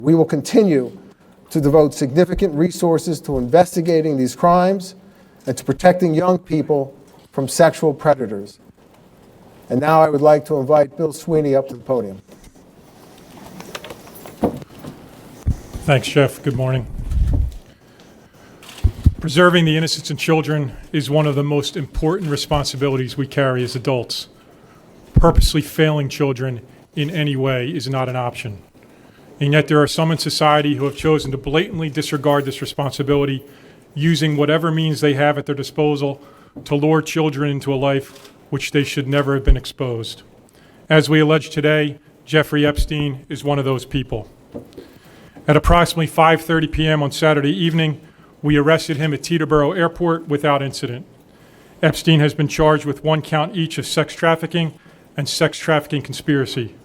We will continue to devote significant resources to investigating these crimes and to protecting young people from sexual predators. And now I would like to invite Bill Sweeney up to the podium. Thanks, Jeff. Good morning. Preserving the innocence of children is one of the most important responsibilities we carry as adults. Purposely failing children in any way is not an option. And yet there are some in society who have chosen to blatantly disregard this responsibility, using whatever means they have at their disposal to lure children into a life which they should never have been exposed. As we allege today, Jeffrey Epstein is one of those people. At approximately 5:30 p.m. on Saturday evening, we arrested him at Teterboro Airport without incident. Epstein has been charged with 1 count each of sex trafficking and sex trafficking conspiracy.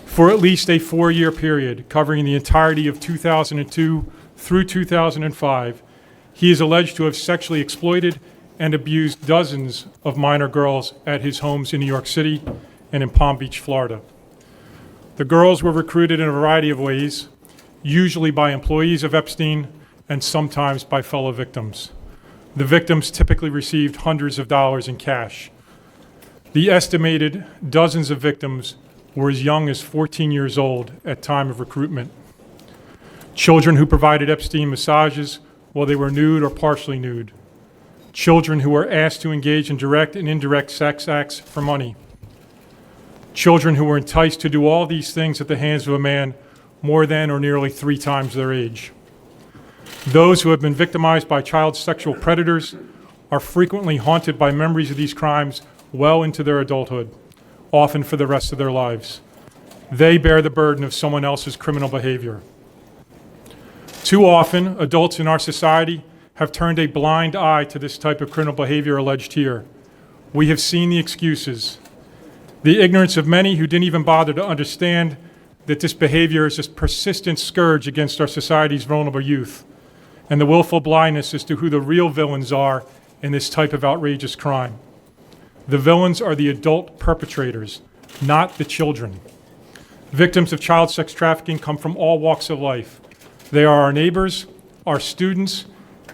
For at least a 4-year period, covering the entirety of 2002 through 2005, he is alleged to have sexually exploited and abused dozens of minor girls at his homes in New York City and in Palm Beach, Florida. The girls were recruited in a variety of ways, usually by employees of Epstein and sometimes by fellow victims. The victims typically received hundreds of dollars in cash. The estimated dozens of victims were as young as 14 years old at time of recruitment. Children who provided Epstein massages while they were nude or partially nude. Children who were asked to engage in direct and indirect sex acts for money. Children who were enticed to do all these things at the hands of a man more than or nearly 3 times their age. Those who have been victimized by child sexual predators are frequently haunted by memories of these crimes well into their adulthood, often for the rest of their lives. They bear the burden of someone else's criminal behavior. Too often, adults in our society have turned a blind eye to this type of criminal behavior alleged here. We have seen the excuses, the ignorance of many who didn't even bother to understand that this behavior is a persistent scourge against our society's vulnerable youth, and the willful blindness as to who the real villains are in this type of outrageous crime. The villains are the adult perpetrators, not the children. Victims of child sex trafficking come from all walks of life. They are our neighbors, our students,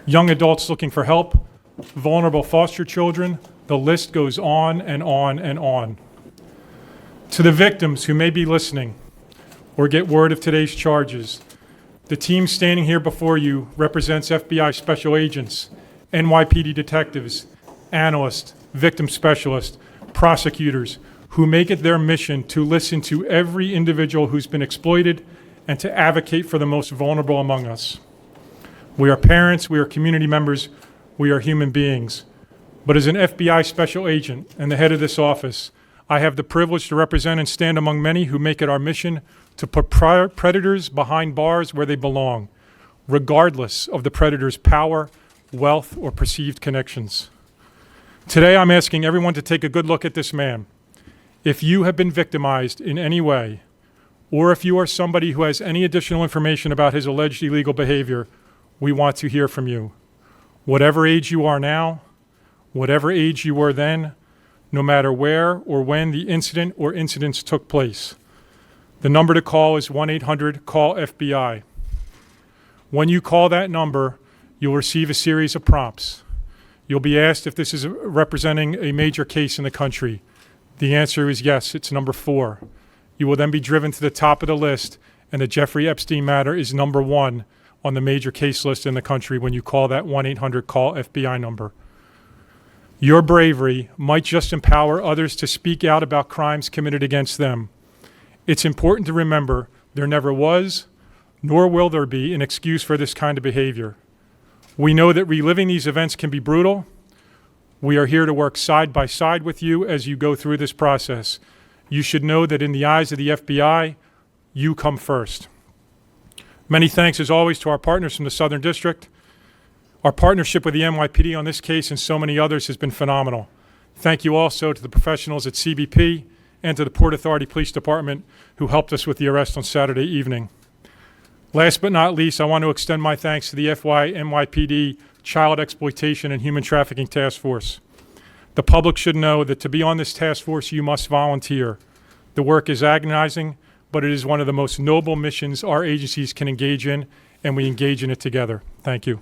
young adults looking for help, vulnerable foster children. The list goes on and on and on. To the victims who may be listening or get word of today's charges, the team standing here before you represents FBI special agents, NYPD detectives, analysts, victim specialists, prosecutors, who make it their mission to listen to every individual who's been exploited and to advocate for the most vulnerable among us. We are parents, we are community members, we are human beings. But as an FBI special agent and the head of this office, I have the privilege to represent and stand among many who make it our mission to put predators behind bars where they belong, regardless of the predator's power, wealth, or perceived connections. Today, I'm asking everyone to take a good look at this man. If you have been victimized in any way, or if you are somebody who has any additional information about his alleged illegal behavior, we want to hear from you. Whatever age you are now, whatever age you were then, no matter where or when the incident or incidents took place. The number to call is 1-800-CALL-FBI. When you call that number, you'll receive a series of prompts. You'll be asked if this is representing a major case in the country. The answer is yes, it's number 4. You will then be driven to the top of the list, and the Jeffrey Epstein matter is number 1 on the major case list in the country when you call that 1-800-CALL-FBI number. Your bravery might just empower others to speak out about crimes committed against them. It's important to remember there never was, nor will there be, an excuse for this kind of behavior. We know that reliving these events can be brutal. We are here to work side by side with you as you go through this process. You should know that in the eyes of the FBI, you come first. Many thanks, as always, to our partners from the Southern District. Our partnership with the NYPD on this case and so many others has been phenomenal. Thank you also to the professionals at CBP and to the Port Authority Police Department who helped us with the arrest on Saturday evening. Last but not least, I want to extend my thanks to the NYPD Child Exploitation and Human Trafficking Task Force. The public should know that to be on this task force, you must volunteer. The work is agonizing, but it is one of the most noble missions our agencies can engage in, and we engage in it together. Thank you.